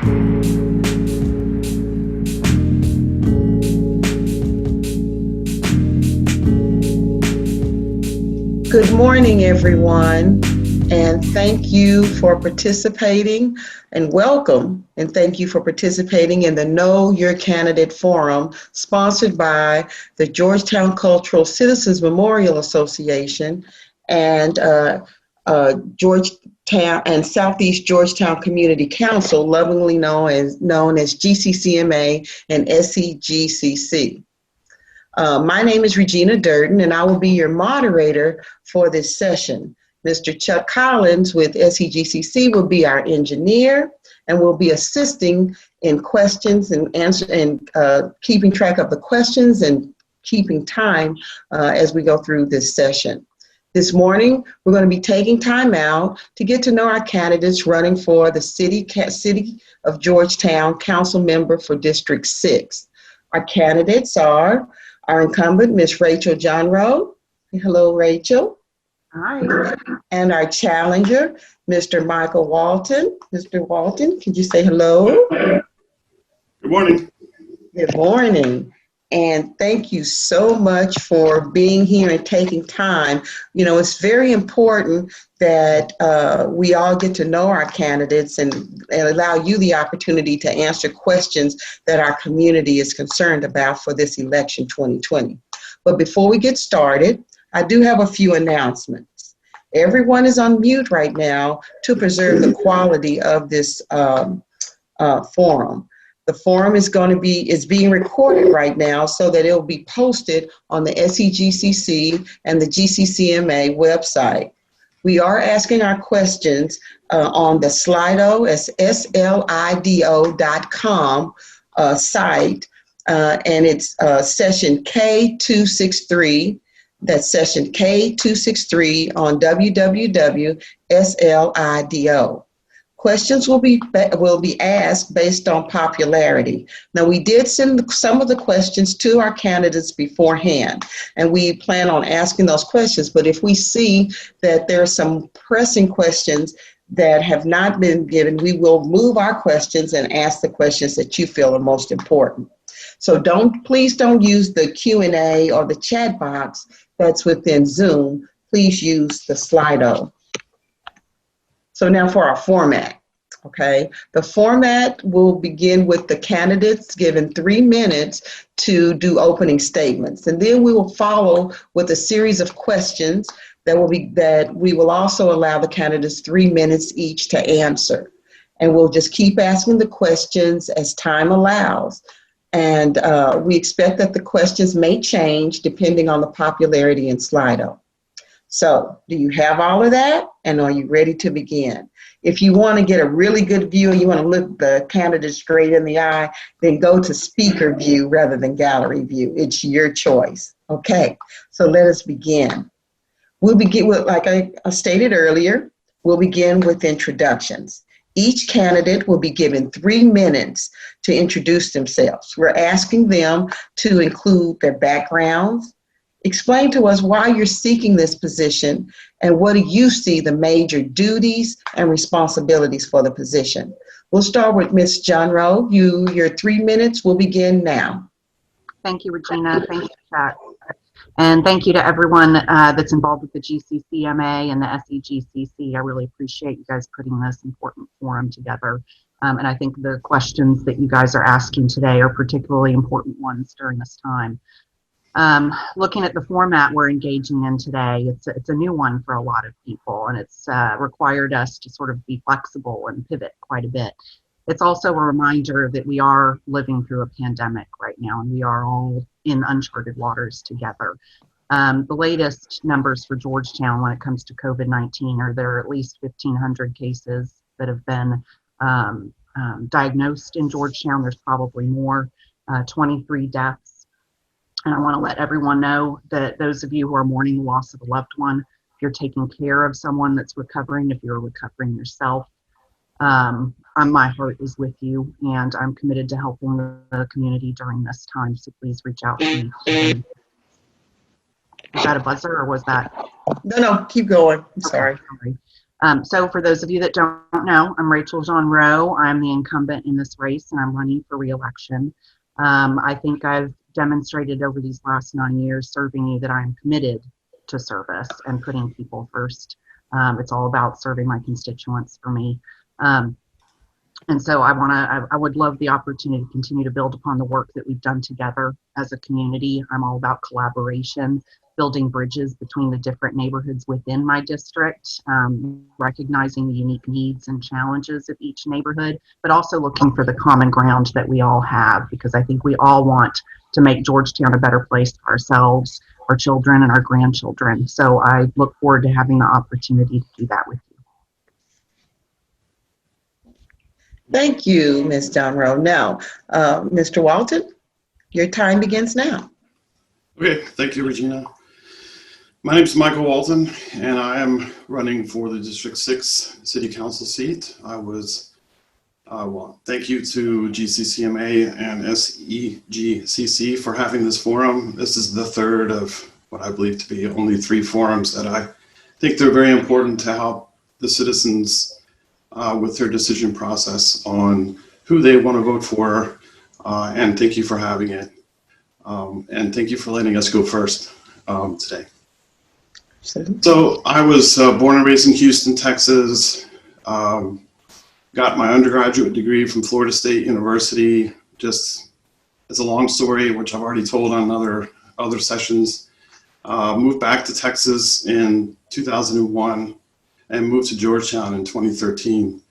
Good morning, everyone, and thank you for participating and welcome. And thank you for participating in the Know Your Candidate Forum, sponsored by the Georgetown Cultural Citizens Memorial Association and Georgetown and Southeast Georgetown Community Council, lovingly known as GCCMA and SCGCC. My name is Regina Durden, and I will be your moderator for this session. Mr. Chuck Collins with SCGCC will be our engineer and will be assisting in questions and keeping track of the questions and keeping time as we go through this session. This morning, we're going to be taking time out to get to know our candidates running for the City of Georgetown Council Member for District 6. Our candidates are our incumbent, Ms. Rachel Johnroe. Hello, Rachel. Hi. And our challenger, Mr. Michael Walton. Mr. Walton, could you say hello? Good morning. Good morning. And thank you so much for being here and taking time. You know, it's very important that we all get to know our candidates and allow you the opportunity to answer questions that our community is concerned about for this election 2020. But before we get started, I do have a few announcements. Everyone is on mute right now to preserve the quality of this forum. The forum is being recorded right now so that it will be posted on the SCGCC and the GCCMA website. We are asking our questions on the Slido, slido.com site, and it's session K263. That's session K263 on www.slido. Questions will be asked based on popularity. Now, we did send some of the questions to our candidates beforehand, and we plan on asking those questions. But if we see that there are some pressing questions that have not been given, we will move our questions and ask the questions that you feel are most important. So please don't use the Q&A or the chat box that's within Zoom. Please use the Slido. So now for our format, okay? The format will begin with the candidates given 3 minutes to do opening statements. And then we will follow with a series of questions that we will also allow the candidates 3 minutes each to answer. And we'll just keep asking the questions as time allows. And we expect that the questions may change depending on the popularity in Slido. So, do you have all of that? And are you ready to begin? If you want to get a really good view and you want to look the candidate straight in the eye, then go to speaker view rather than gallery view. It's your choice. Okay, so let us begin. We'll begin with, like I stated earlier, we'll begin with introductions. Each candidate will be given 3 minutes to introduce themselves. We're asking them to include their backgrounds, explain to us why you're seeking this position, and what do you see the major duties and responsibilities for the position. We'll start with Ms. Johnroe. Your 3 minutes will begin now. Thank you, Regina. Thank you, Chuck. And thank you to everyone that's involved with the GCCMA and the SCGCC. I really appreciate you guys putting this important forum together. And I think the questions that you guys are asking today are particularly important ones during this time. Looking at the format we're engaging in today, it's a new one for a lot of people, and it's required us to sort of be flexible and pivot quite a bit. It's also a reminder that we are living through a pandemic right now, and we are all in uncharted waters together. The latest numbers for Georgetown when it comes to COVID-19 are there are at least 1,500 cases that have been diagnosed in Georgetown. There's probably more, 23 deaths. And I want to let everyone know that those of you who are mourning the loss of a loved one, if you're taking care of someone that's recovering, if you're recovering yourself, my heart is with you, and I'm committed to helping the community during this time, so please reach out to me. Was that a buzzer, or was that? No, keep going. I'm sorry. Okay, So for those of you that don't know, I'm Rachel Jean Rowe. I'm the incumbent in this race, and I'm running for re-election. I think I've demonstrated over these last 9 years serving you that I'm committed to service and putting people first. It's all about serving my constituents for me. And so I would love the opportunity to continue to build upon the work that we've done together as a community. I'm all about collaboration, building bridges between the different neighborhoods within my district, recognizing the unique needs and challenges of each neighborhood, but also looking for the common ground that we all have, because I think we all want to make Georgetown a better place for ourselves, our children, and our grandchildren. So I look forward to having the opportunity to do that with you. Thank you, Ms. Donroe. Now, Mr. Walton, your time begins now. Okay, thank you, Regina. My name is Michael Walton, and I am running for the District 6 City Council seat. Thank you to GCCMA and SEGCC for having this forum. This is the third of what I believe to be only 3 forums that I think they're very important to help the citizens with their decision process on who they want to vote for, and thank you for having it. And thank you for letting us go first today. So I was born and raised in Houston, Texas. Got my undergraduate degree from Florida State University. Just, it's a long story, which I've already told on other sessions. Moved back to Texas in 2001 and moved to Georgetown in 2013.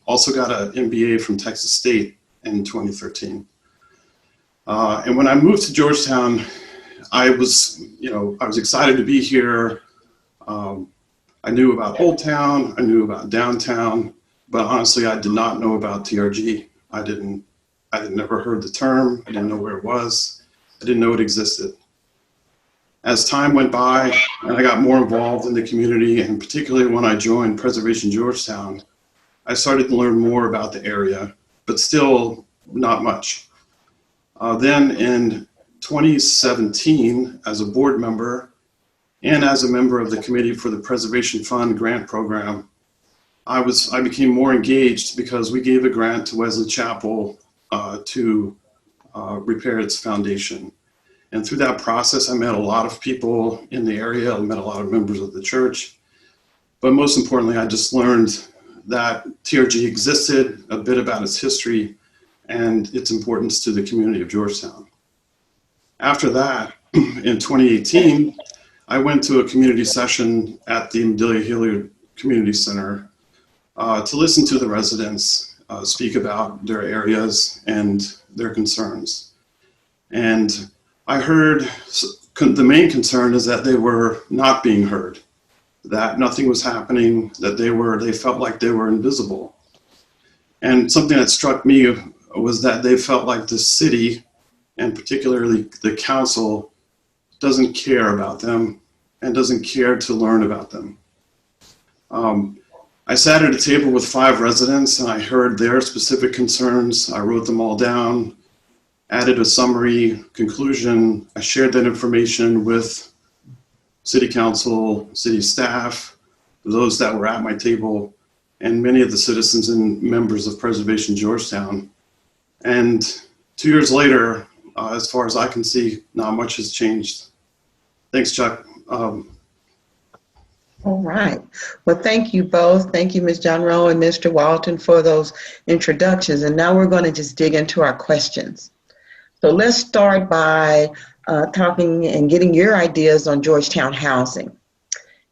Also got an MBA from Texas State in 2013. And when I moved to Georgetown, I was excited to be here. I knew about Old Town, I knew about downtown, but honestly, I did not know about TRG. I had never heard the term. I didn't know where it was. I didn't know it existed. As time went by and I got more involved in the community, and particularly when I joined Preservation Georgetown, I started to learn more about the area, but still not much. Then in 2017, as a board member and as a member of the Committee for the Preservation Fund grant program, I became more engaged because we gave a grant to Wesley Chapel to repair its foundation. And through that process, I met a lot of people in the area. I met a lot of members of the church. But most importantly, I just learned that TRG existed, a bit about its history, and its importance to the community of Georgetown. After that, in 2018, I went to a community session at the Adelia Hilliard Community Center to listen to the residents speak about their areas and their concerns. And I heard the main concern is that they were not being heard, that nothing was happening, that they felt like they were invisible. And something that struck me was that they felt like the city, and particularly the council, doesn't care about them and doesn't care to learn about them. I sat at a table with 5 residents and I heard their specific concerns. I wrote them all down, added a summary conclusion. I shared that information with city council, city staff, those that were at my table, and many of the citizens and members of Preservation Georgetown. And 2 years later, as far as I can see, not much has changed. Thanks, Chuck. All right. Well, thank you both. Thank you, Ms. Donroe and Mr. Walton, for those introductions. And now we're going to just dig into our questions. So let's start by talking and getting your ideas on Georgetown housing.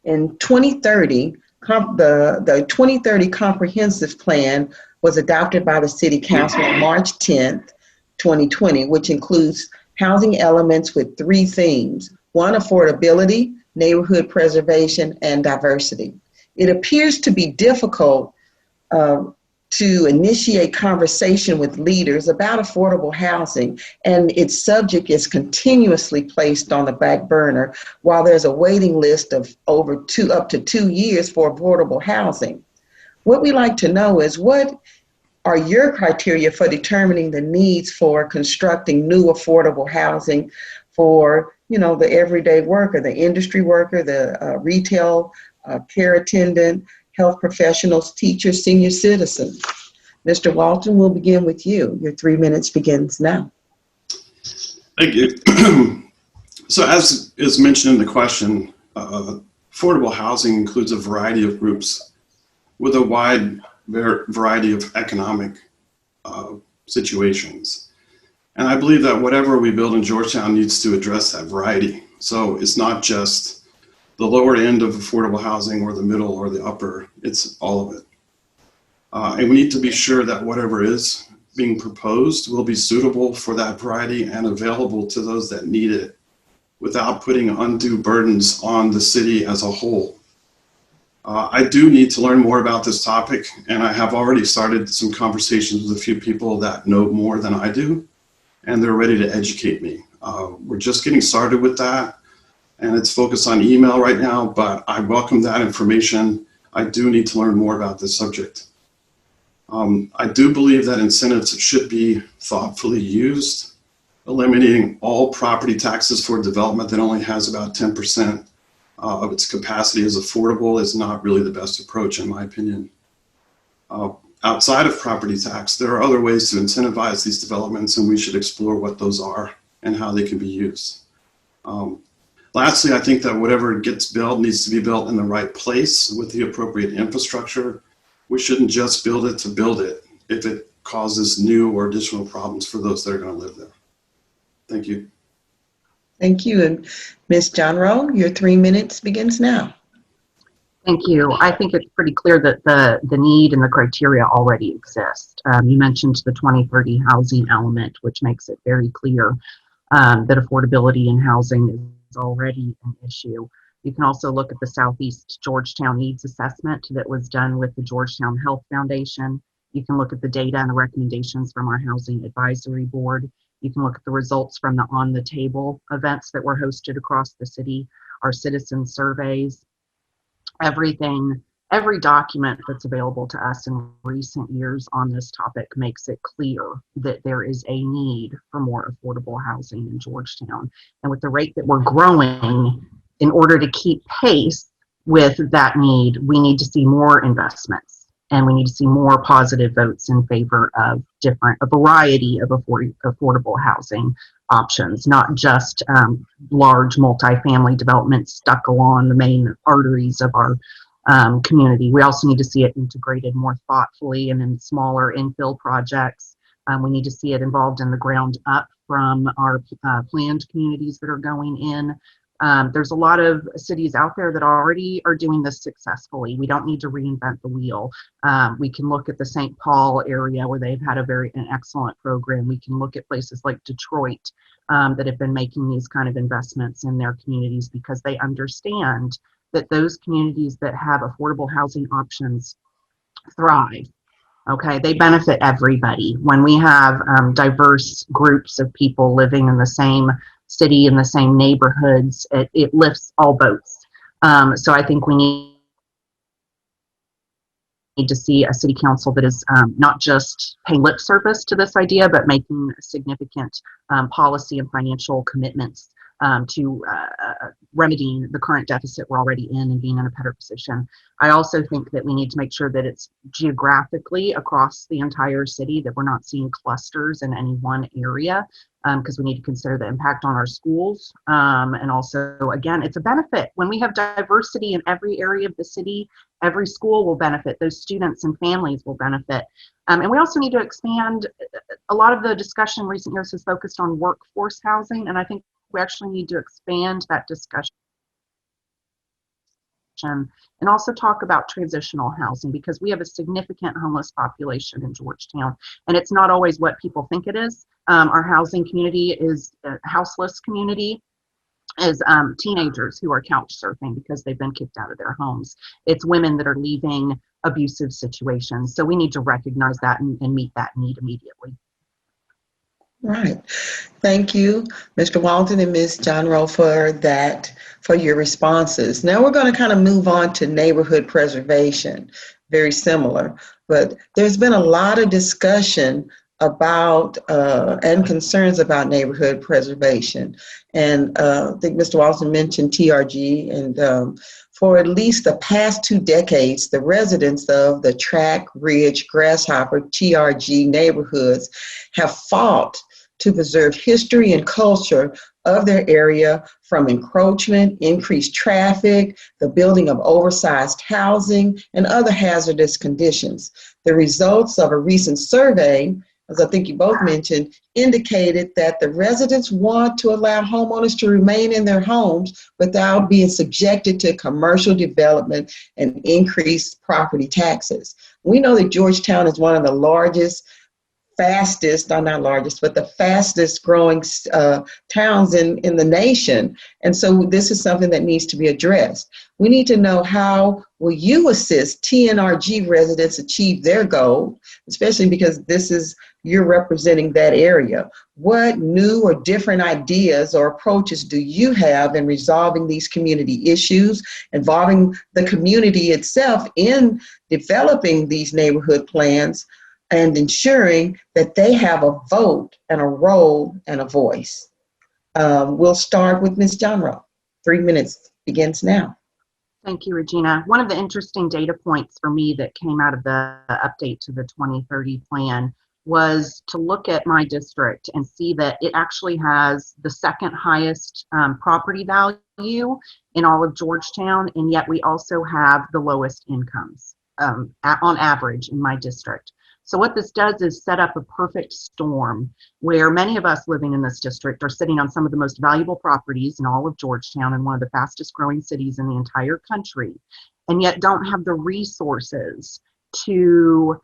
In 2030, the 2030 Comprehensive Plan was adopted by the City Council on March 10th, 2020, which includes housing elements with 3 themes. 1, affordability, neighborhood preservation, and diversity. It appears to be difficult to initiate conversation with leaders about affordable housing, and its subject is continuously placed on the back burner while there's a waiting list of up to 2 years for affordable housing. What we like to know is, what are your criteria for determining the needs for constructing new affordable housing for, the everyday worker, the industry worker, the retail care attendant, health professionals, teachers, senior citizens. Mr. Walton, we'll begin with you. Your 3 minutes begins now. Thank you. So as is mentioned in the question, affordable housing includes a variety of groups with a wide variety of economic situations. And I believe that whatever we build in Georgetown needs to address that variety. So it's not just the lower end of affordable housing or the middle or the upper, it's all of it. And we need to be sure that whatever is being proposed will be suitable for that variety and available to those that need it without putting undue burdens on the city as a whole. I do need to learn more about this topic, and I have already started some conversations with a few people that know more than I do, and they're ready to educate me. We're just getting started with that, and it's focused on email right now, but I welcome that information. I do need to learn more about this subject. I do believe that incentives should be thoughtfully used. Eliminating all property taxes for development that only has about 10% of its capacity as affordable is not really the best approach, in my opinion. Outside of property tax, there are other ways to incentivize these developments, and we should explore what those are and how they can be used. Lastly, I think that whatever gets built needs to be built in the right place with the appropriate infrastructure. We shouldn't just build it to build it if it causes new or additional problems for those that are going to live there. Thank you. Thank you. And Ms. Johnroe, your 3 minutes begins now. Thank you. I think it's pretty clear that the need and the criteria already exist. You mentioned the 2030 housing element, which makes it very clear that affordability in housing is already an issue. You can also look at the Southeast Georgetown Needs Assessment that was done with the Georgetown Health Foundation. You can look at the data and the recommendations from our Housing Advisory Board. You can look at the results from the On the Table events that were hosted across the city, our citizen surveys, everything, every document that's available to us in recent years on this topic makes it clear that there is a need for more affordable housing in Georgetown. And with the rate that we're growing, in order to keep pace with that need, we need to see more investments, and we need to see more positive votes in favor of a variety of affordable housing options, not just large multifamily developments stuck along the main arteries of our community. We also need to see it integrated more thoughtfully and in smaller infill projects. We need to see it involved in the ground up from our planned communities that are going in. There's a lot of cities out there that already are doing this successfully. We don't need to reinvent the wheel. We can look at the St. Paul area where they've had an excellent program. We can look at places like Detroit that have been making these kind of investments in their communities because they understand that those communities that have affordable housing options thrive. Okay, they benefit everybody. When we have diverse groups of people living in the same city, in the same neighborhoods, it lifts all boats. So I think we need to see a city council that is not just paying lip service to this idea, but making significant policy and financial commitments to remedying the current deficit we're already in and being in a better position. I also think that we need to make sure that it's geographically across the entire city, that we're not seeing clusters in any one area, because we need to consider the impact on our schools. And also, again, it's a benefit. When we have diversity in every area of the city, every school will benefit. Those students and families will benefit. And we also need to expand. A lot of the discussion in recent years has focused on workforce housing, and I think we actually need to expand that discussion and also talk about transitional housing, because we have a significant homeless population in Georgetown, and it's not always what people think it is. Our housing community is a houseless community, is teenagers who are couch surfing because they've been kicked out of their homes. It's women that are leaving abusive situations. So we need to recognize that and meet that need immediately. Right. Thank you, Mr. Walton and Ms. Johnroe, for your responses. Now we're going to kind of move on to neighborhood preservation. Very similar, but there's been a lot of discussion about and concerns about neighborhood preservation. And I think Mr. Walton mentioned TRG and For at least the past 2 decades, the residents of the Track, Ridge, Grasshopper, TRG neighborhoods have fought to preserve history and culture of their area from encroachment, increased traffic, the building of oversized housing, and other hazardous conditions. The results of a recent survey, as I think you both mentioned, indicated that the residents want to allow homeowners to remain in their homes without being subjected to commercial development and increased property taxes. We know that Georgetown is one of the largest, fastest, not largest, but the fastest growing towns in the nation. And so this is something that needs to be addressed. We need to know, how will you assist TNRG residents achieve their goal, especially because you're representing that area. What new or different ideas or approaches do you have in resolving these community issues, involving the community itself in developing these neighborhood plans, and ensuring that they have a vote and a role and a voice? We'll start with Ms. Johnrow. 3 minutes begins now. Thank you, Regina. One of the interesting data points for me that came out of the update to the 2030 plan was to look at my district and see that it actually has the second highest property value in all of Georgetown, and yet we also have the lowest incomes on average in my district. So what this does is set up a perfect storm where many of us living in this district are sitting on some of the most valuable properties in all of Georgetown and one of the fastest growing cities in the entire country, and yet don't have the resources to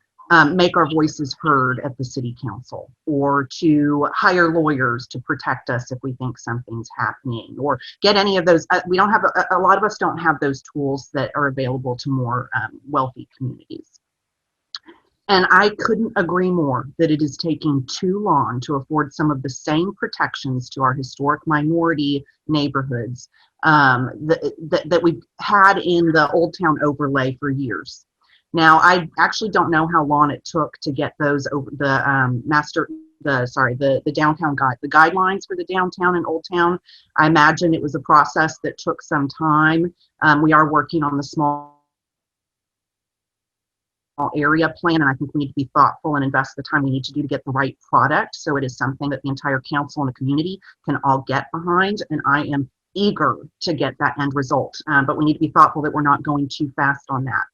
make our voices heard at the city council, or to hire lawyers to protect us if we think something's happening, or get any of those. We don't have, a lot of us don't have those tools that are available to more wealthy communities. And I couldn't agree more that it is taking too long to afford some of the same protections to our historic minority neighborhoods that we've had in the Old Town overlay for years. Now, I actually don't know how long it took to get those over the downtown the guidelines for the downtown and Old Town. I imagine it was a process that took some time. We are working on the small area plan, and I think we need to be thoughtful and invest the time we need to do to get the right product, so it is something that the entire council and the community can all get behind. And I am eager to get that end result, but we need to be thoughtful that we're not going too fast on that.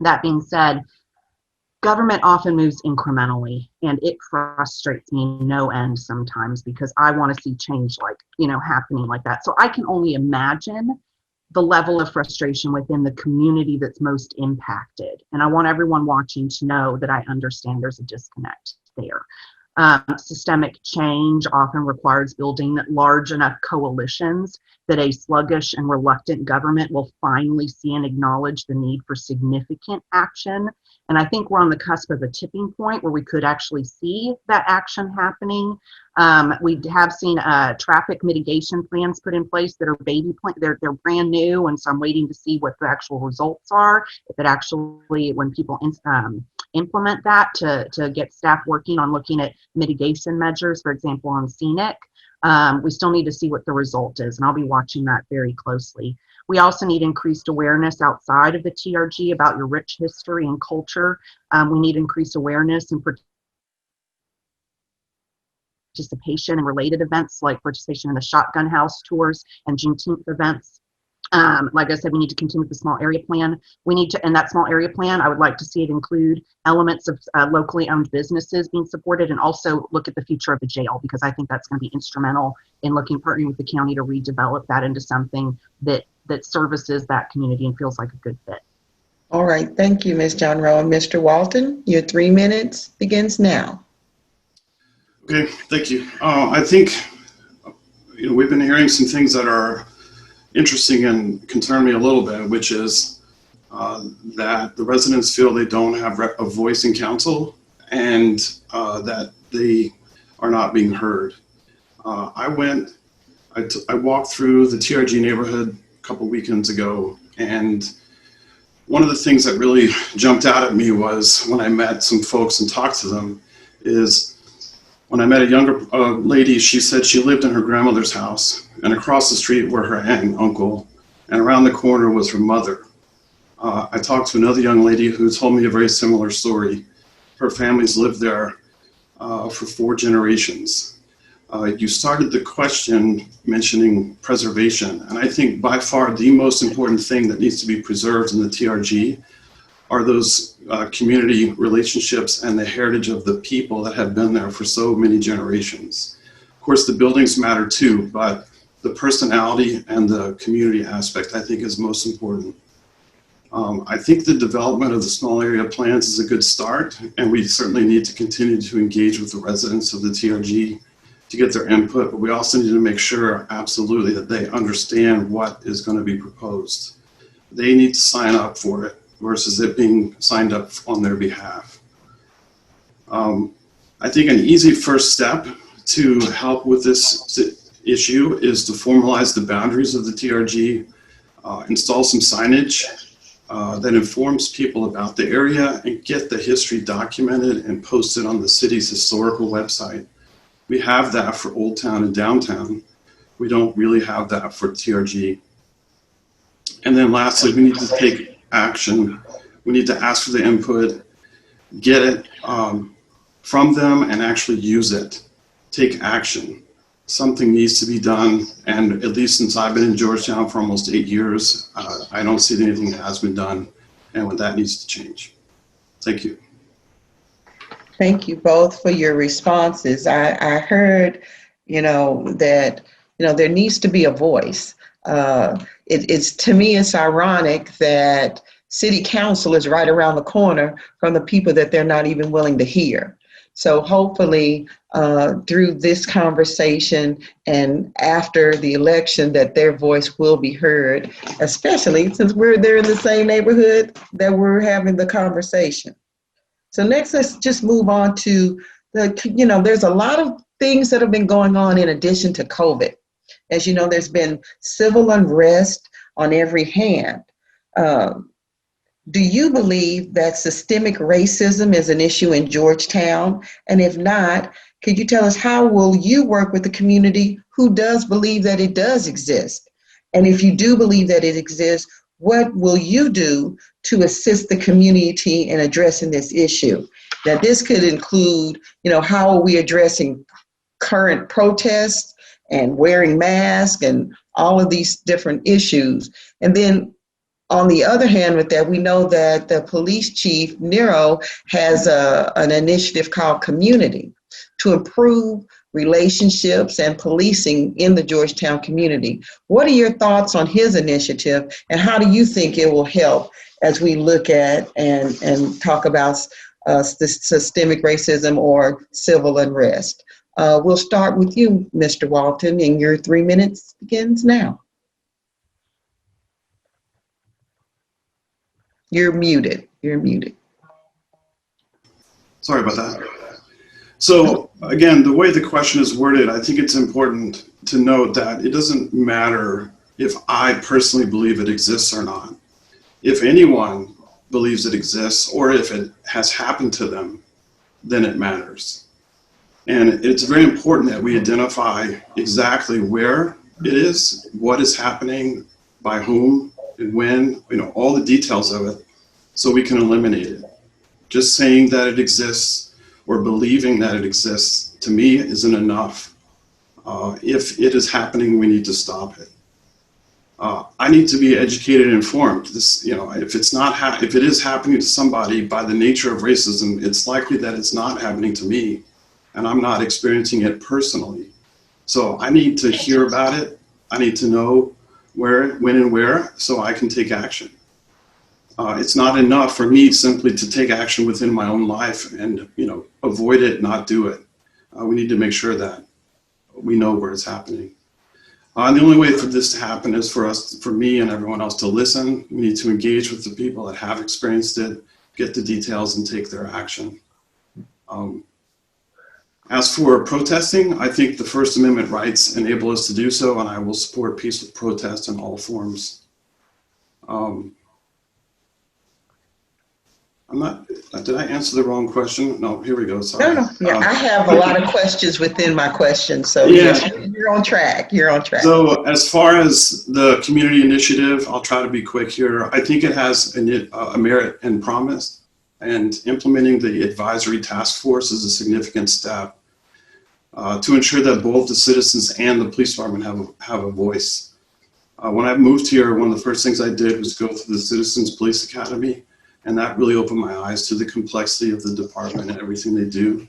That being said, government often moves incrementally, and it frustrates me no end sometimes, because I want to see change happening like that. So I can only imagine the level of frustration within the community that's most impacted. And I want everyone watching to know that I understand there's a disconnect there. Systemic change often requires building large enough coalitions that a sluggish and reluctant government will finally see and acknowledge the need for significant action. And I think we're on the cusp of a tipping point where we could actually see that action happening. We have seen traffic mitigation plans put in place that are they're brand new, and so I'm waiting to see what the actual results are. If it actually, when people implement that, to get staff working on looking at mitigation measures, for example, on scenic. We still need to see what the result is, and I'll be watching that very closely. We also need increased awareness outside of the TRG about your rich history and culture. We need increased awareness and participation in related events, like participation in the Shotgun House tours and Juneteenth events. Like I said, we need to continue with the small area plan. We need to, in that small area plan, I would like to see it include elements of locally owned businesses being supported, and also look at the future of the jail, because I think that's going to be instrumental in partnering with the county to redevelop that into something that services that community and feels like a good fit. All right, thank you, Ms. Johnrow. And Mr. Walton, your 3 minutes begins now. Okay, thank you. I think we've been hearing some things that are interesting and concern me a little bit, which is that the residents feel they don't have a voice in council, and that they are not being heard. I walked through the TRG neighborhood a couple weekends ago, and one of the things that really jumped out at me was when I met some folks and talked to them, is when I met a younger lady, she said she lived in her grandmother's house, and across the street were her aunt and uncle, and around the corner was her mother. I talked to another young lady who told me a very similar story. Her family's lived there for 4 generations. You started the question mentioning preservation, and I think by far the most important thing that needs to be preserved in the TRG are those community relationships and the heritage of the people that have been there for so many generations. Of course, the buildings matter too, but the personality and the community aspect I think is most important. I think the development of the small area plans is a good start, and we certainly need to continue to engage with the residents of the TRG to get their input, but we also need to make sure absolutely that they understand what is going to be proposed. They need to sign up for it versus it being signed up on their behalf. I think an easy first step to help with this issue is to formalize the boundaries of the TRG, install some signage that informs people about the area, and get the history documented and posted on the city's historical website. We have that for Old Town and Downtown. We don't really have that for TRG. And then lastly, we need to take action. We need to ask for the input, get it from them, and actually use it. Take action. Something needs to be done, and at least since I've been in Georgetown for almost 8 years, I don't see anything that has been done, and that needs to change. Thank you. Thank you both for your responses. I heard, that, there needs to be a voice. It's to me, it's ironic that city council is right around the corner from the people that they're not even willing to hear. So hopefully through this conversation and after the election that their voice will be heard, especially since they're in the same neighborhood that we're having the conversation. So next, let's just move on to there's a lot of things that have been going on in addition to COVID. As you know, there's been civil unrest on every hand. Do you believe that systemic racism is an issue in Georgetown? And if not, could you tell us how will you work with the community who does believe that it does exist? And if you do believe that it exists, what will you do to assist the community in addressing this issue? Now, this could include, how are we addressing current protests and wearing masks and all of these different issues. And then on the other hand with that, we know that the police chief, Nero, has an initiative called Community to improve relationships and policing in the Georgetown community. What are your thoughts on his initiative, and how do you think it will help as we look at and talk about systemic racism or civil unrest? We'll start with you, Mr. Walton, and your 3 minutes begins now. You're muted. Sorry about that. So again, the way the question is worded, I think it's important to note that it doesn't matter if I personally believe it exists or not. If anyone believes it exists, or if it has happened to them, then it matters. And it's very important that we identify exactly where it is, what is happening, by whom, and when, all the details of it, so we can eliminate it. Just saying that it exists or believing that it exists, to me, isn't enough. If it is happening, we need to stop it. I need to be educated and informed. This, if it is happening to somebody by the nature of racism, it's likely that it's not happening to me, and I'm not experiencing it personally. So I need to hear about it. I need to know where, when, and where, so I can take action. It's not enough for me simply to take action within my own life and avoid it, not do it. We need to make sure that we know where it's happening. And the only way for this to happen is for me and everyone else to listen. We need to engage with the people that have experienced it, get the details, and take their action. As for protesting, I think the First Amendment rights enable us to do so, and I will support peaceful protest in all forms. I'm not, did I answer the wrong question? No, here we go, sorry. No, yeah, I have a lot of questions within my questions, so Yeah. yes, you're on track, you're on track. So as far as the community initiative, I'll try to be quick here. I think it has a merit and promise, and implementing the advisory task force is a significant step to ensure that both the citizens and the police department have a voice. When I moved here, one of the first things I did was go through the Citizens Police Academy, and that really opened my eyes to the complexity of the department and everything they do.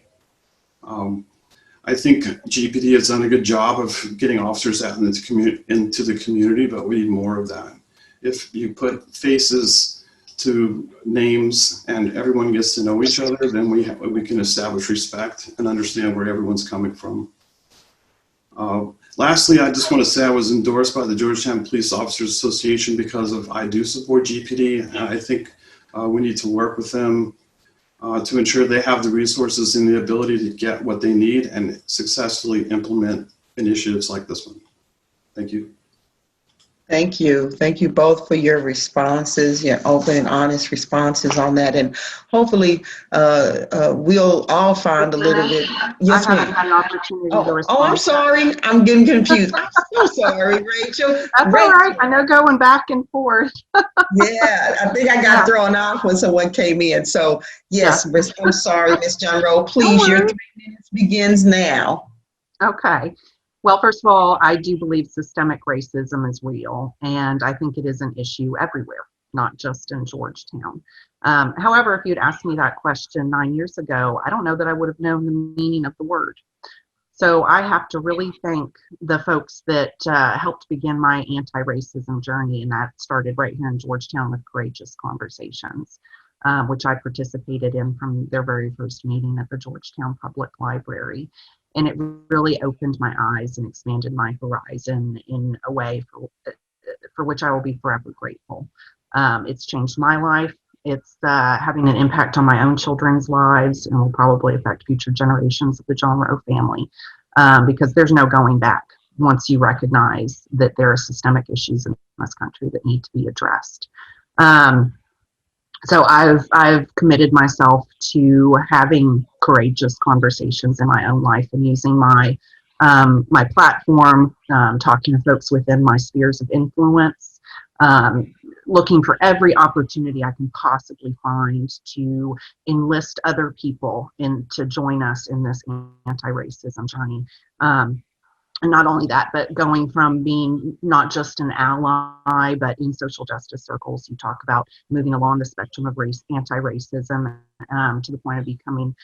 I think GPD has done a good job of getting officers out into the community, but we need more of that. If you put faces to names and everyone gets to know each other, then we can establish respect and understand where everyone's coming from. Lastly, I just want to say I was endorsed by the Georgetown Police Officers Association because I do support GPD, and I think we need to work with them to ensure they have the resources and the ability to get what they need and successfully implement initiatives like this one. Thank you. Thank you. Thank you both for your responses, your open and honest responses on that. And hopefully we'll all find a little bit. Yes, I haven't ma'am. had an opportunity to respond. Oh, I'm sorry. I'm getting confused. I'm so sorry, Rachel. That's all right. I know going back and forth. Yeah, I think I got thrown off when someone came in. So yes, I'm sorry, Ms. Johnroe. Please, your 3 minutes begins now. Okay. Well, first of all, I do believe systemic racism is real, and I think it is an issue everywhere, not just in Georgetown. However, if you'd asked me that question 9 years ago, I don't know that I would have known the meaning of the word. So I have to really thank the folks that helped begin my anti-racism journey, and that started right here in Georgetown with Courageous Conversations, which I participated in from their very first meeting at the Georgetown Public Library. And it really opened my eyes and expanded my horizon in a way for which I will be forever grateful. It's changed my life. It's having an impact on my own children's lives, and will probably affect future generations of the Johnroe family, because there's no going back once you recognize that there are systemic issues in this country that need to be addressed. So I've committed myself to having courageous conversations in my own life and using my my platform, talking to folks within my spheres of influence, looking for every opportunity I can possibly find to enlist other people to join us in this anti-racism journey. And not only that, but going from being not just an ally, but in social justice circles, you talk about moving along the spectrum of anti-racism to the point of becoming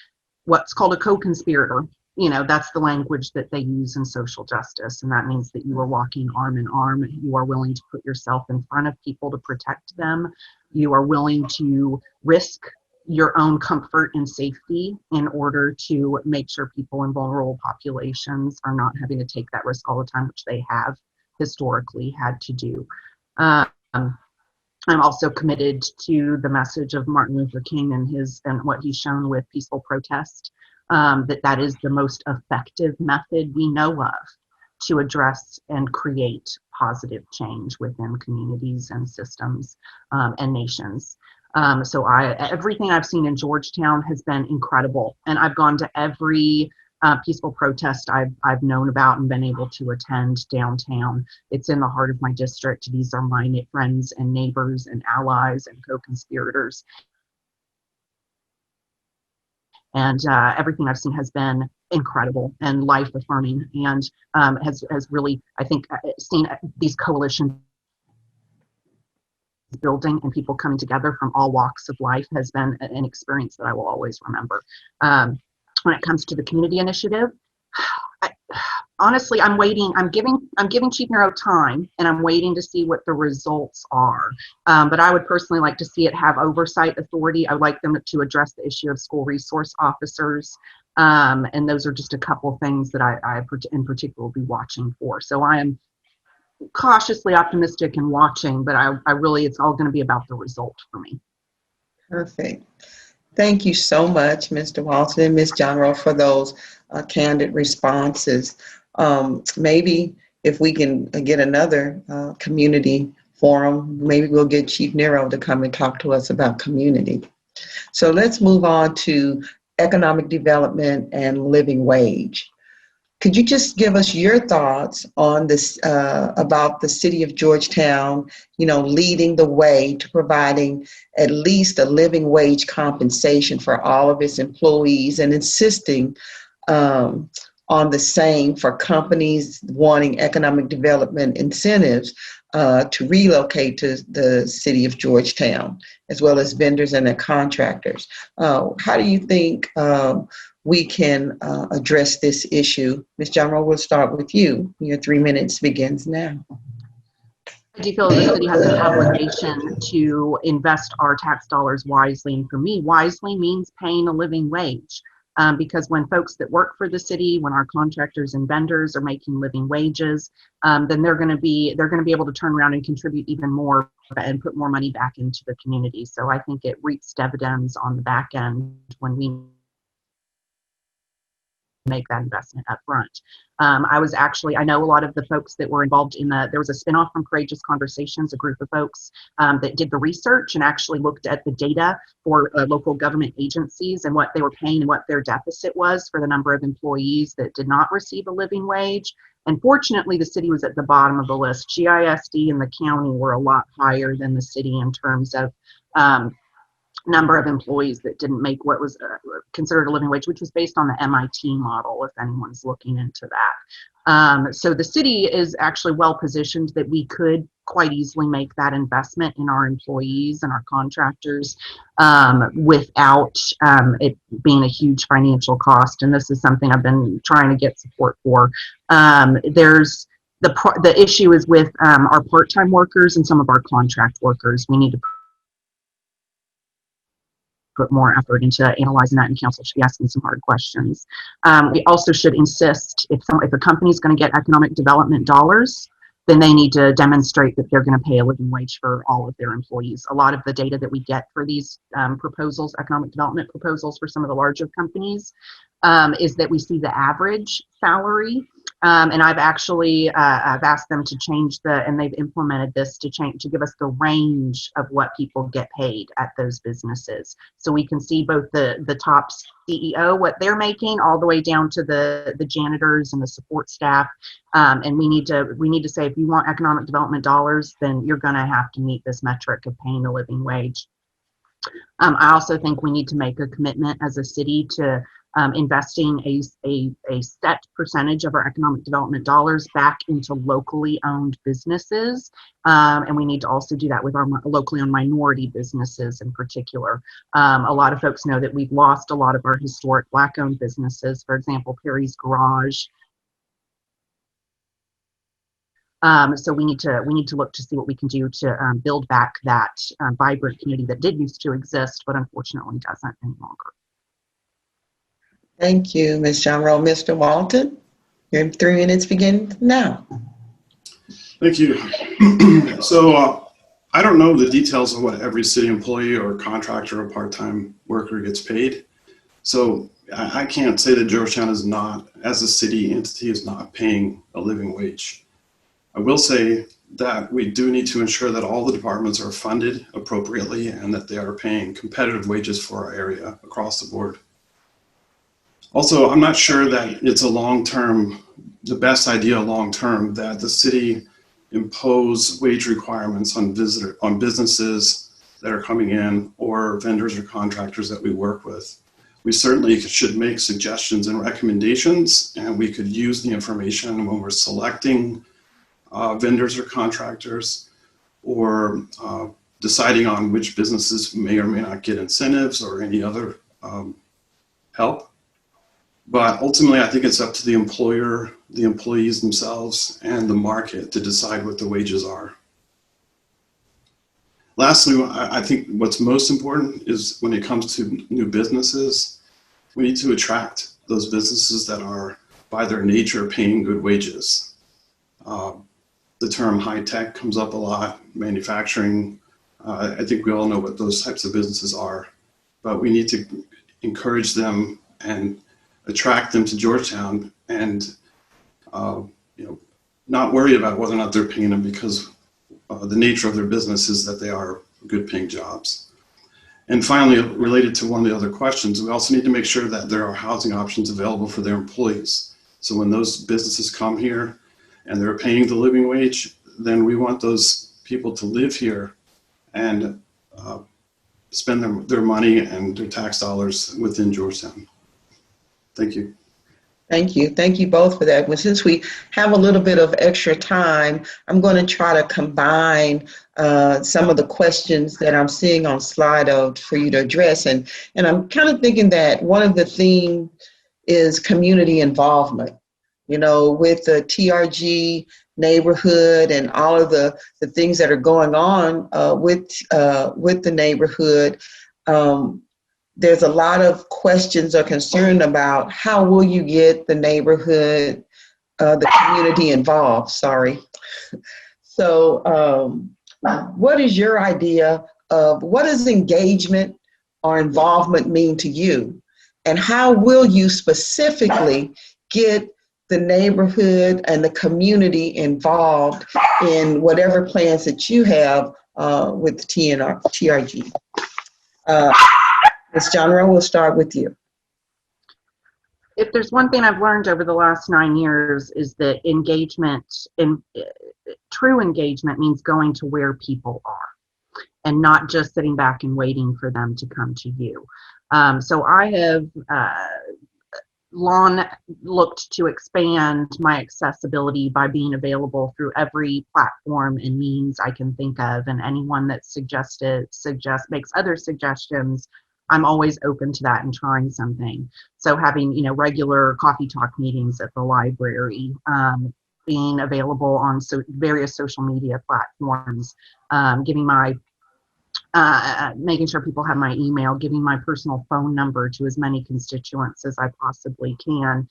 what's called a co-conspirator. You know, that's the language that they use in social justice. And that means that you are walking arm in arm. You are willing to put yourself in front of people to protect them. You are willing to risk your own comfort and safety in order to make sure people in vulnerable populations are not having to take that risk all the time, which they have historically had to do. I'm also committed to the message of Martin Luther King and what he's shown with peaceful protest, that is the most effective method we know of to address and create positive change within communities and systems and nations. So everything I've seen in Georgetown has been incredible, and I've gone to every peaceful protest I've known about and been able to attend downtown. It's in the heart of my district. These are my friends and neighbors and allies and co-conspirators. And everything I've seen has been incredible and life affirming, and has really, I think, seen these coalitions building and people coming together from all walks of life has been an experience that I will always remember. When it comes to the community initiative, honestly, I'm waiting. I'm giving Chief Nero time, and I'm waiting to see what the results are. But I would personally like to see it have oversight authority. I would like them to address the issue of school resource officers. And those are just a couple things that I in particular will be watching for. So I am cautiously optimistic and watching, but I really, it's all going to be about the result for me. Perfect. Thank you so much, Mr. Walton and Ms. Johnroe, for those candid responses. Maybe if we can get another community forum, maybe we'll get Chief Nero to come and talk to us about community. So let's move on to economic development and living wage. Could you just give us your thoughts on this about the city of Georgetown, leading the way to providing at least a living wage compensation for all of its employees and insisting on the same for companies wanting economic development incentives to relocate to the city of Georgetown, as well as vendors and their contractors. How do you think we can address this issue? Ms. Jamro, we'll start with you. Your 3 minutes begins now. I do feel the city has an obligation to invest our tax dollars wisely. And for me, wisely means paying a living wage. Because when folks that work for the city, when our contractors and vendors are making living wages, then they're going to be able to turn around and contribute even more and put more money back into the community. So I think it reaps dividends on the back end when we make that investment up front. I know a lot of the folks that were involved in there was a spinoff from Courageous Conversations, a group of folks that did the research and actually looked at the data for local government agencies and what they were paying and what their deficit was for the number of employees that did not receive a living wage. And fortunately, the city was at the bottom of the list. GISD and the county were a lot higher than the city in terms of number of employees that didn't make what was considered a living wage, which was based on the MIT model, if anyone's looking into that. So the city is actually well positioned that we could quite easily make that investment in our employees and our contractors without it being a huge financial cost. And this is something I've been trying to get support for. There's the issue is with our part-time workers and some of our contract workers. We need to put more effort into analyzing that, and council should be asking some hard questions. We also should insist if a company is going to get economic development dollars, then they need to demonstrate that they're going to pay a living wage for all of their employees. A lot of the data that we get for these proposals, economic development proposals for some of the larger companies, is that we see the average salary. And I've actually I've asked them to change and they've implemented this to give us the range of what people get paid at those businesses. So we can see both the top CEO, what they're making, all the way down to the janitors and the support staff. And we need to say, if you want economic development dollars, then you're going to have to meet this metric of paying a living wage. I also think we need to make a commitment as a city to investing a set percentage of our economic development dollars back into locally owned businesses. And we need to also do that with our locally owned minority businesses in particular. A lot of folks know that we've lost a lot of our historic Black owned businesses, for example, Perry's Garage. So we need to look to see what we can do to build back that vibrant community that did used to exist, but unfortunately doesn't any longer. Thank you, Ms. Jamro. Mr. Walton, your 3 minutes begin now. Thank you. So I don't know the details of what every city employee or contractor or part-time worker gets paid. So I can't say that Georgetown is not, as a city entity, is not paying a living wage. I will say that we do need to ensure that all the departments are funded appropriately and that they are paying competitive wages for our area across the board. Also, I'm not sure that it's the best idea long-term that the city impose wage requirements on businesses that are coming in or vendors or contractors that we work with. We certainly should make suggestions and recommendations, and we could use the information when we're selecting vendors or contractors, or deciding on which businesses may or may not get incentives or any other help. But ultimately, I think it's up to the employer, the employees themselves, and the market to decide what the wages are. Lastly, I think what's most important is when it comes to new businesses, we need to attract those businesses that are, by their nature, paying good wages. The term high tech comes up a lot, manufacturing. I think we all know what those types of businesses are, but we need to encourage them and attract them to Georgetown and not worry about whether or not they're paying them, because the nature of their business is that they are good paying jobs. And finally, related to one of the other questions, we also need to make sure that there are housing options available for their employees. So when those businesses come here and they're paying the living wage, then we want those people to live here and spend their money and their tax dollars within Georgetown. Thank you. Thank you. Thank you both for that. Well, since we have a little bit of extra time, I'm going to try to combine some of the questions that I'm seeing on Slido for you to address. And I'm kind of thinking that one of the themes is community involvement. You know, with the TRG neighborhood and all of the things that are going on with the neighborhood, there's a lot of questions or concern about how will you get the neighborhood, the community involved, sorry. So what is your idea of what does engagement or involvement mean to you? And how will you specifically get the neighborhood and the community involved in whatever plans that you have with TRG? Ms. Jonro, we'll start with you. If there's one thing I've learned over the last 9 years is that engagement, true engagement means going to where people are and not just sitting back and waiting for them to come to you. So I have long looked to expand my accessibility by being available through every platform and means I can think of, and anyone that makes other suggestions, I'm always open to that and trying something. So having, regular coffee talk meetings at the library, being available on various social media platforms, giving my making sure people have my email, giving my personal phone number to as many constituents as I possibly can,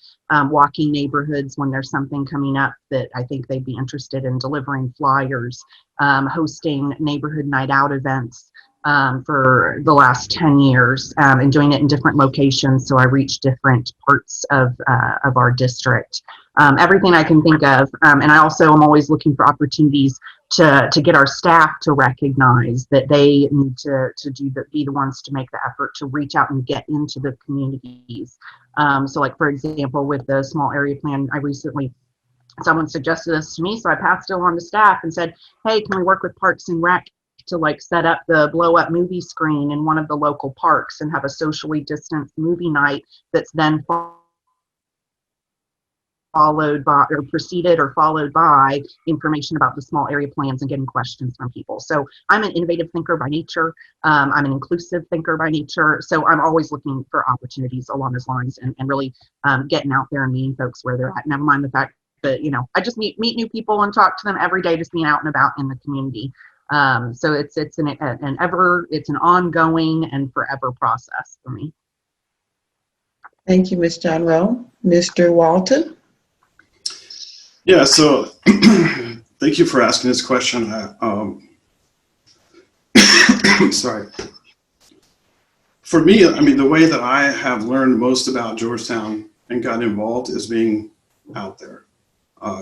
walking neighborhoods when there's something coming up that I think they'd be interested in, delivering flyers, hosting neighborhood night out events for the last 10 years and doing it in different locations so I reach different parts of our district. Everything I can think of. And I also am always looking for opportunities to get our staff to recognize that they need to be the ones to make the effort to reach out and get into the communities. So like, for example, with the small area plan, someone suggested this to me, so I passed it on to staff and said, hey, can we work with Parks and Rec to set up the blow up movie screen in one of the local parks and have a socially distanced movie night that's then followed by information about the small area plans and getting questions from people. So I'm an innovative thinker by nature. I'm an inclusive thinker by nature. So I'm always looking for opportunities along those lines and really getting out there and meeting folks where they're at. Never mind the fact that, I just meet new people and talk to them every day, just being out and about in the community. So it's an ongoing and forever process for me. Thank you, Ms. Jonro. Mr. Walton? Yeah, so thank you for asking this question. Sorry. For me, the way that I have learned most about Georgetown and gotten involved is being out there,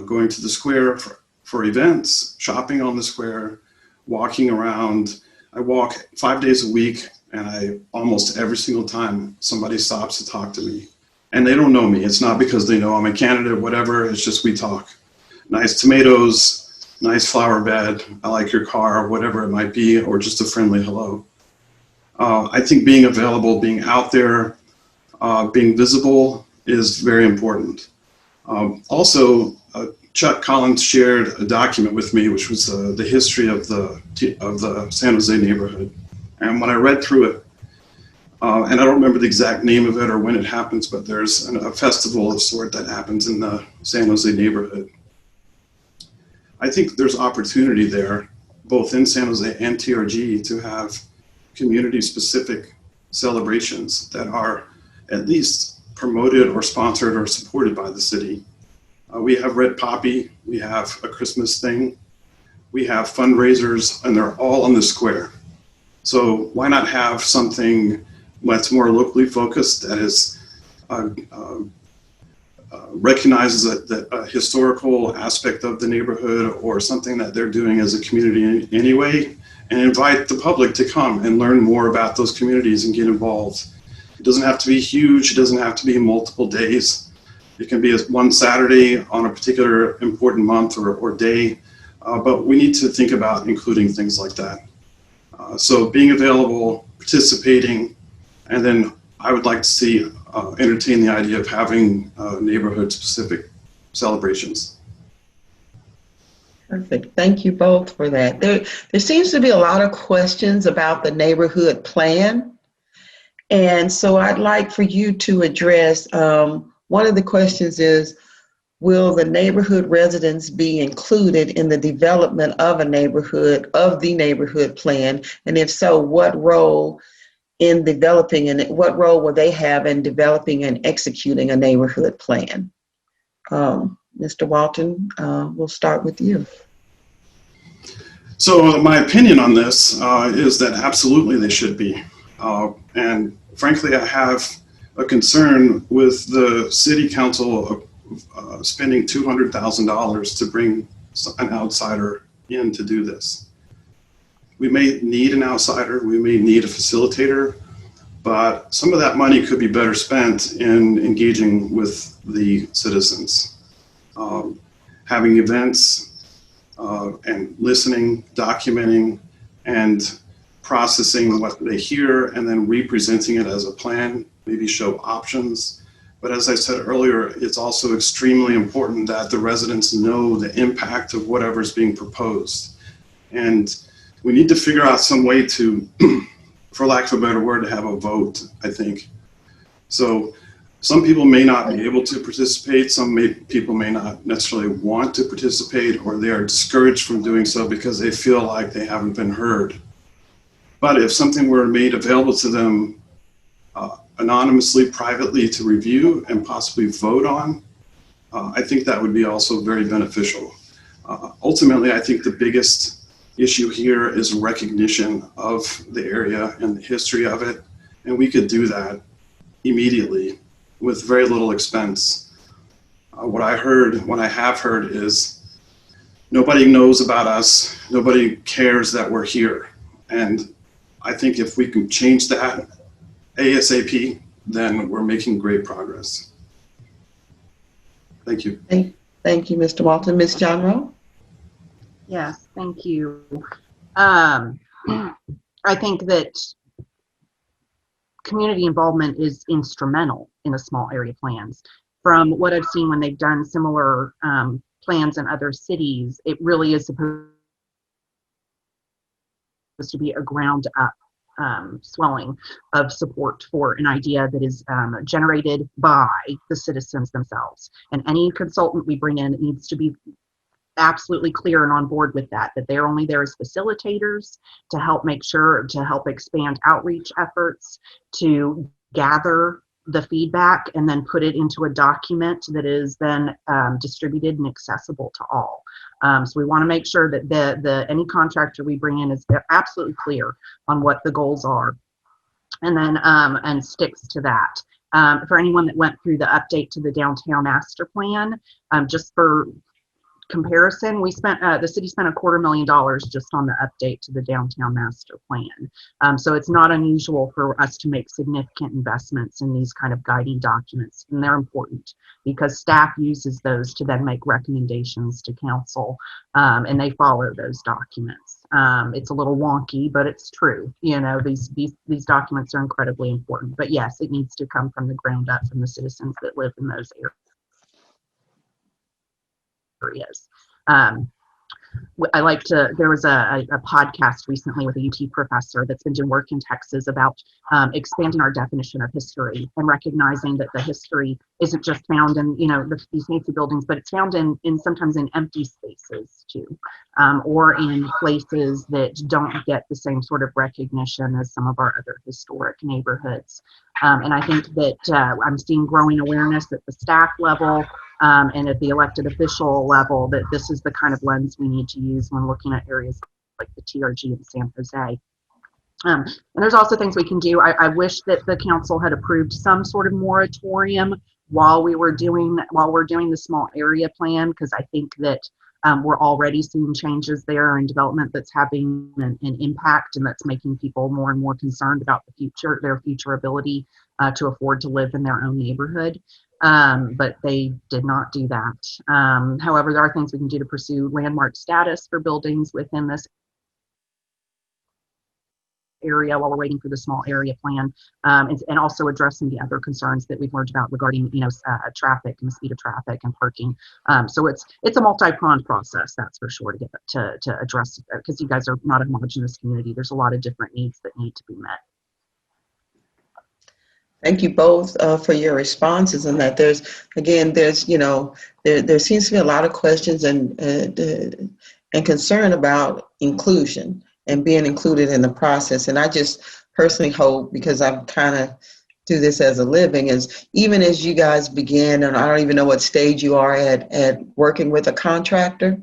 going to the square for events, shopping on the square, walking around. I walk 5 days a week, and almost every single time somebody stops to talk to me. And they don't know me. It's not because they know I'm a candidate or whatever. It's just we talk. Nice tomatoes, nice flower bed, I like your car, whatever it might be, or just a friendly hello. I think being available, being out there, being visible is very important. Also, Chuck Collins shared a document with me, which was the history of the San Jose neighborhood. And when I read through it, and I don't remember the exact name of it or when it happens, but there's a festival of sort that happens in the San Jose neighborhood. I think there's opportunity there, both in San Jose and TRG, to have community-specific celebrations that are at least promoted or sponsored or supported by the city. We have Red Poppy, we have a Christmas thing, we have fundraisers, and they're all on the square. So why not have something that's more locally focused, that is recognizes that a historical aspect of the neighborhood or something that they're doing as a community anyway, and invite the public to come and learn more about those communities and get involved. It doesn't have to be huge. It doesn't have to be multiple days. It can be one Saturday on a particular important month or day, but we need to think about including things like that. So being available, participating, and then I would like to see entertain the idea of having neighborhood-specific celebrations. Perfect. Thank you both for that. There seems to be a lot of questions about the neighborhood plan. And so I'd like for you to address, one of the questions is, will the neighborhood residents be included in the development of the neighborhood plan? And if so, what role in developing and what role will they have in developing and executing a neighborhood plan? Mr. Walton, we'll start with you. So my opinion on this is that absolutely they should be. And frankly, I have a concern with the city council spending $200,000 to bring an outsider in to do this. We may need an outsider, we may need a facilitator, but some of that money could be better spent in engaging with the citizens. Having events and listening, documenting, and processing what they hear, and then representing it as a plan, maybe show options. But as I said earlier, it's also extremely important that the residents know the impact of whatever's being proposed. And we need to figure out some way to, for lack of a better word, to have a vote, I think. So some people may not be able to participate, people may not necessarily want to participate, or they are discouraged from doing so because they feel like they haven't been heard. But if something were made available to them anonymously, privately to review and possibly vote on, I think that would be also very beneficial. Ultimately, I think the biggest issue here is recognition of the area and the history of it, and we could do that immediately with very little expense. What I have heard is nobody knows about us, nobody cares that we're here, and I think if we can change that ASAP, then we're making great progress. Thank you. Thank you, Mr. Walton. Ms. Johnrow? Yes, thank you. I think that community involvement is instrumental in the small area plans. From what I've seen when they've done similar plans in other cities, it really is supposed to be a ground up swelling of support for an idea that is generated by the citizens themselves. And any consultant we bring in needs to be absolutely clear and on board with that they're only there as facilitators to help expand outreach efforts, to gather the feedback and then put it into a document that is then distributed and accessible to all. So we want to make sure that any contractor we bring in is absolutely clear on what the goals are, and then and sticks to that. For anyone that went through the update to the downtown master plan, just for comparison, the city spent $250,000 just on the update to the downtown master plan. So it's not unusual for us to make significant investments in these kind of guiding documents, and they're important because staff uses those to then make recommendations to council, and they follow those documents. It's a little wonky, but it's true. You know, these documents are incredibly important. But yes, it needs to come from the ground up from the citizens that live in those areas. There was a podcast recently with a UT professor that's been doing work in Texas about expanding our definition of history and recognizing that the history isn't just found in, these fancy buildings, but it's found in sometimes in empty spaces too, or in places that don't get the same sort of recognition as some of our other historic neighborhoods. And I think that I'm seeing growing awareness at the staff level, and at the elected official level, that this is the kind of lens we need to use when looking at areas like the TRG in San Jose. And there's also things we can do. I wish that the council had approved some sort of moratorium while we're doing the small area plan, because I think that We're already seeing changes there and development that's having an impact, and that's making people more and more concerned about the future, their future ability to afford to live in their own neighborhood. But they did not do that. However, there are things we can do to pursue landmark status for buildings within this area while we're waiting for the small area plan, and also addressing the other concerns that we've learned about regarding, traffic and the speed of traffic and parking. So it's a multi-pronged process, that's for sure, to get to address, because you guys are not a homogeneous community. There's a lot of different needs that need to be met. Thank you both for your responses, and that there seems to be a lot of questions and concern about inclusion and being included in the process. And I just personally hope, because I'm kind of do this as a living, is even as you guys begin, and I don't even know what stage you are at working with a contractor,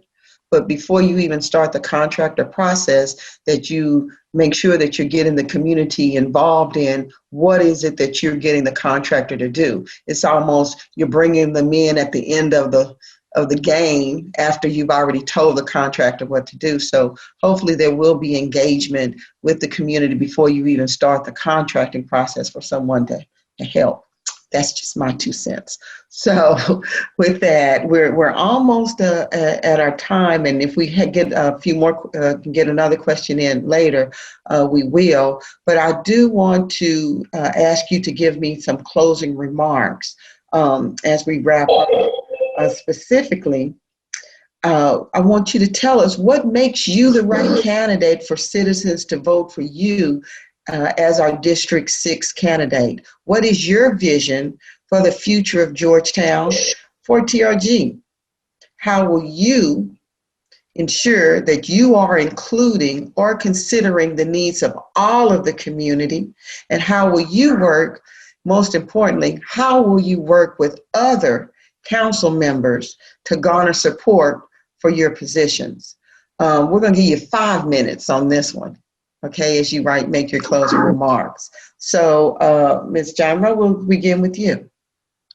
but before you even start the contractor process, that you make sure that you're getting the community involved in what is it that you're getting the contractor to do. It's almost you're bringing them in at the end of the game after you've already told the contractor what to do. So hopefully there will be engagement with the community before you even start the contracting process for someone to help. That's just my 2 cents. So with that, we're almost at our time, and if we get a few more, get another question in later, we will. But I do want to ask you to give me some closing remarks as we wrap up. Specifically, I want you to tell us what makes you the right candidate for citizens to vote for you as our District 6 candidate. What is your vision for the future of Georgetown for TRG? How will you ensure that you are including or considering the needs of all of the community? And how will you work, most importantly, how will you work with other council members to garner support for your positions? We're going to give you 5 minutes on this one, okay, as you make your closing remarks. So, Ms. Jamra, we'll begin with you.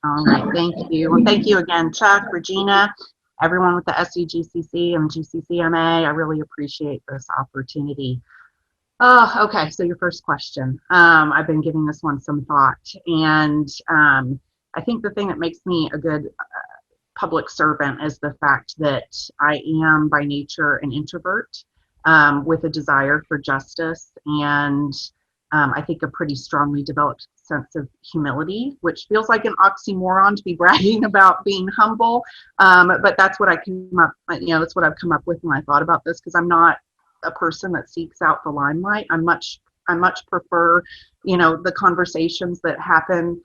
All right, thank you. Well, thank you again, Chuck, Regina, everyone with the SEGCC and GCCMA. I really appreciate this opportunity. Okay, so your first question. I've been giving this one some thought, and I think the thing that makes me a good public servant is the fact that I am by nature an introvert with a desire for justice, and I think a pretty strongly developed sense of humility, which feels like an oxymoron to be bragging about being humble. But that's what that's what I've come up with when I thought about this, because I'm not a person that seeks out the limelight. I much prefer, the conversations that happen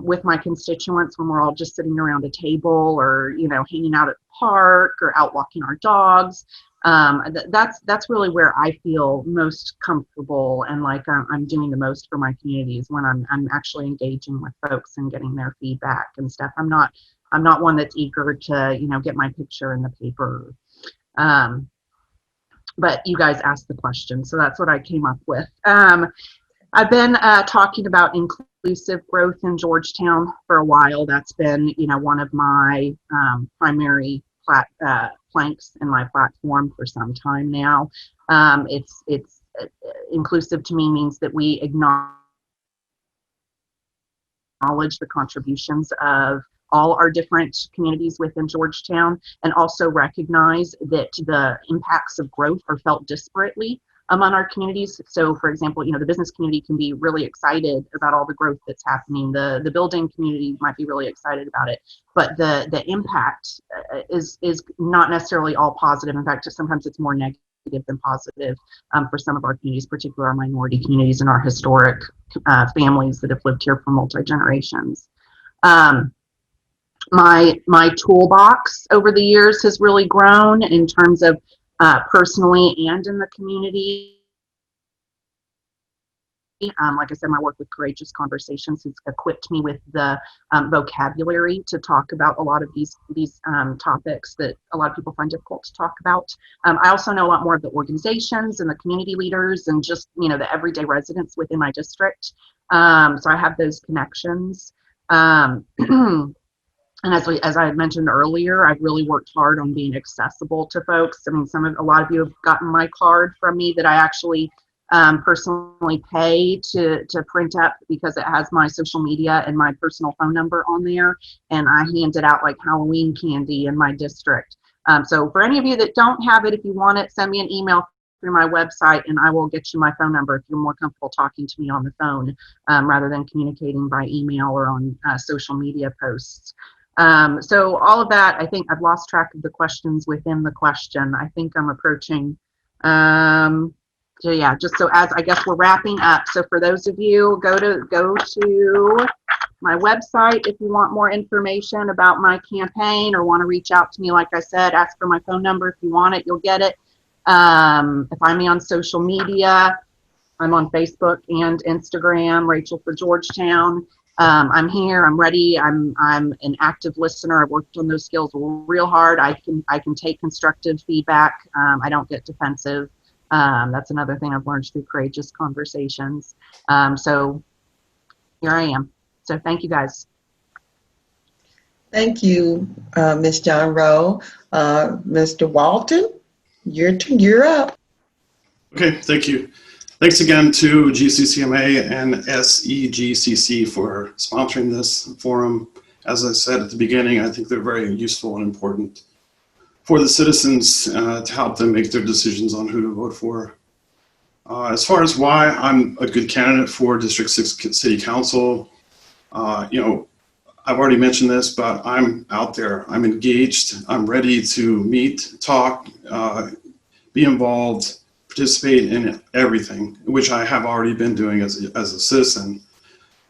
with my constituents when we're all just sitting around a table, or hanging out at the park, or out walking our dogs. That's really where I feel most comfortable and like I'm doing the most for my communities, when I'm actually engaging with folks and getting their feedback and stuff. I'm not one that's eager to get my picture in the paper. But you guys asked the question, so that's what I came up with. I've been talking about inclusive growth in Georgetown for a while. That's been, one of my primary planks in my platform for some time now. It's inclusive to me means that we acknowledge the contributions of all our different communities within Georgetown, and also recognize that the impacts of growth are felt disparately among our communities. So for example, the business community can be really excited about all the growth that's happening. The building community might be really excited about it, but the impact is not necessarily all positive. In fact, sometimes it's more negative than positive for some of our communities, particularly our minority communities and our historic families that have lived here for multi-generations. My toolbox over the years has really grown in terms of personally and in the community. Like I said, my work with Courageous Conversations has equipped me with the vocabulary to talk about a lot of these topics that a lot of people find difficult to talk about. I also know a lot more of the organizations and the community leaders and just the everyday residents within my district. So I have those connections. And as I had mentioned earlier, I've really worked hard on being accessible to folks. I mean, a lot of you have gotten my card from me that I actually personally pay to print up because it has my social media and my personal phone number on there. And I hand it out like Halloween candy in my district. So for any of you that don't have it, if you want it, send me an email through my website and I will get you my phone number if you're more comfortable talking to me on the phone rather than communicating by email or on social media posts. So all of that, I think I've lost track of the questions within the question. I think I'm approaching, so yeah, just so as I guess we're wrapping up. So for those of you, go to my website if you want more information about my campaign or want to reach out to me. Like I said, ask for my phone number. If you want it, you'll get it. Find me on social media. I'm on Facebook and Instagram, Rachel for Georgetown. I'm here. I'm ready. I'm an active listener. I've worked on those skills real hard. I can take constructive feedback. I don't get defensive. That's another thing I've learned through courageous conversations. So here I am. So thank you guys. Thank you, Ms. John Rowe. Mr. Walton, you're up. Okay, thank you. Thanks again to GCCMA and SEGCC for sponsoring this forum. As I said at the beginning, I think they're very useful and important for the citizens to help them make their decisions on who to vote for. As far as why I'm a good candidate for District 6 City Council, I've already mentioned this, but I'm out there. I'm engaged. I'm ready to meet, talk, be involved, participate in everything, which I have already been doing as a citizen,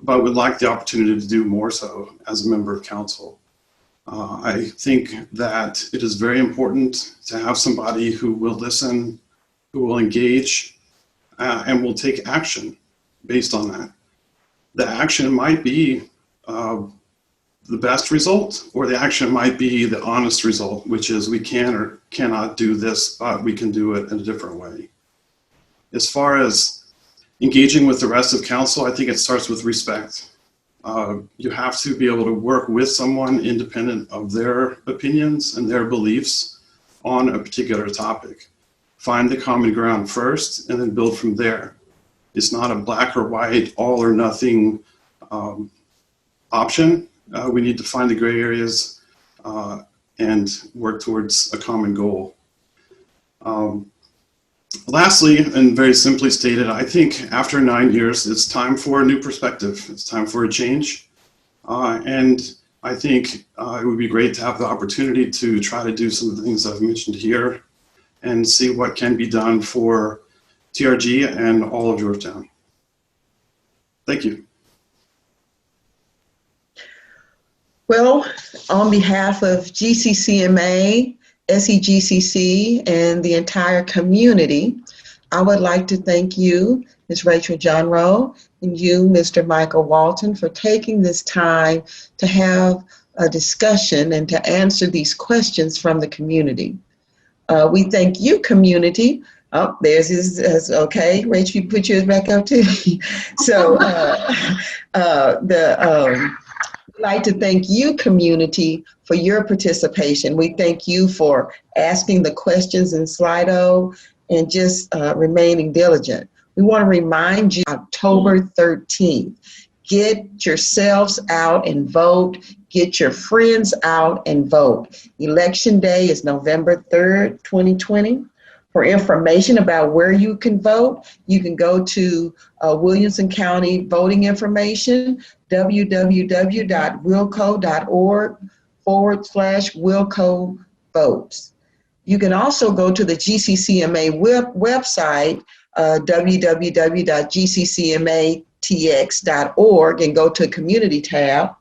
but would like the opportunity to do more so as a member of council. I think that it is very important to have somebody who will listen, who will engage, and will take action based on that. The action might be the best result, or the action might be the honest result, which is we can or cannot do this, but we can do it in a different way. As far as engaging with the rest of council, I think it starts with respect. You have to be able to work with someone independent of their opinions and their beliefs on a particular topic. Find the common ground first and then build from there. It's not a black or white, all or nothing option. We need to find the gray areas and work towards a common goal. Lastly, and very simply stated, I think after 9 years, it's time for a new perspective. It's time for a change. And I think it would be great to have the opportunity to try to do some of the things I've mentioned here and see what can be done for TRG and all of Georgetown. Thank you. Well, on behalf of GCCMA, SEGCC, and the entire community, I would like to thank you, Ms. Rachel John Rowe, and you, Mr. Michael Walton, for taking this time to have a discussion and to answer these questions from the community. We thank you, community. Oh, there's his, okay, Rachel, you put yours back up too. So I'd like to thank you, community, for your participation. We thank you for asking the questions in Slido and just remaining diligent. We want to remind you, October 13th, get yourselves out and vote. Get your friends out and vote. Election Day is November 3rd, 2020. For information about where you can vote, you can go to Williamson County voting information, www.wilco.org/Wilco votes. You can also go to the GCCMA website, www.gccmatx.org, and go to Community tab.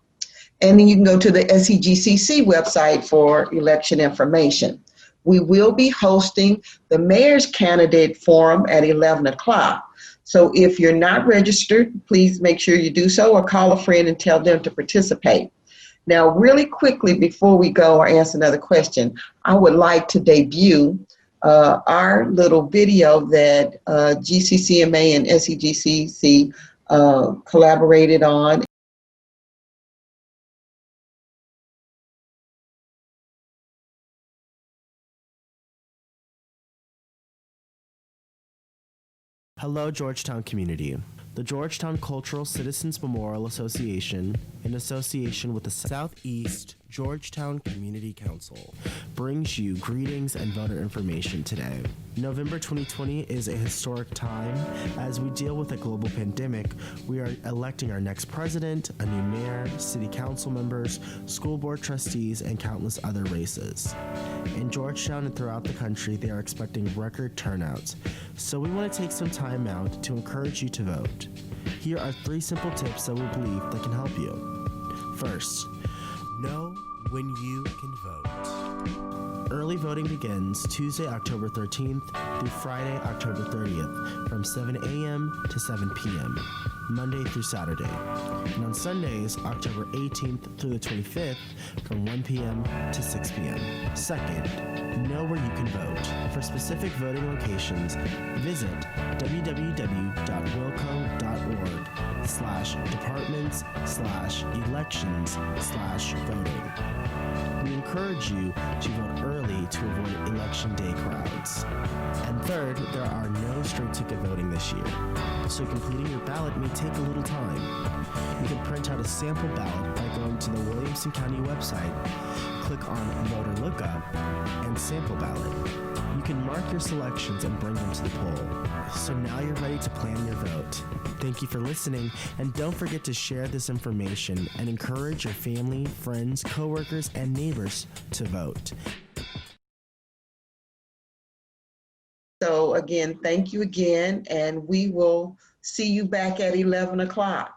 And then you can go to the SEGCC website for election information. We will be hosting the Mayor's Candidate Forum at 11 o'clock. So if you're not registered, please make sure you do so or call a friend and tell them to participate. Now, really quickly before we go or answer another question, I would like to debut our little video that GCCMA and SEGCC collaborated on. Hello, Georgetown community. The Georgetown Cultural Citizens Memorial Association, in association with the Southeast Georgetown Community Council, brings you greetings and voter information today. November 2020 is a historic time. As we deal with a global pandemic, we are electing our next president, a new mayor, city council members, school board trustees, and countless other races. In Georgetown and throughout the country, they are expecting record turnouts. So we want to take some time out to encourage you to vote. Here are 3 simple tips that we believe that can help you. First, know when you can vote. Early voting begins Tuesday, October 13th through Friday, October 30th from 7 a.m. to 7 p.m., Monday through Saturday. And on Sundays, October 18th through the 25th from 1 p.m. to 6 p.m. Second, know where you can vote. For specific voting locations, visit www.wilco.org/departments/elections/voting. We encourage you to vote early to avoid election day crowds. And third, there are no straight ticket voting this year, so completing your ballot may take a little time. You can print out a sample ballot by going to the Williamson County website, click on Voter Lookup, and Sample Ballot. You can mark your selections and bring them to the poll. So now you're ready to plan your vote. Thank you for listening, and don't forget to share this information and encourage your family, friends, coworkers, and neighbors to vote. So again, thank you again, and we will see you back at 11 o'clock.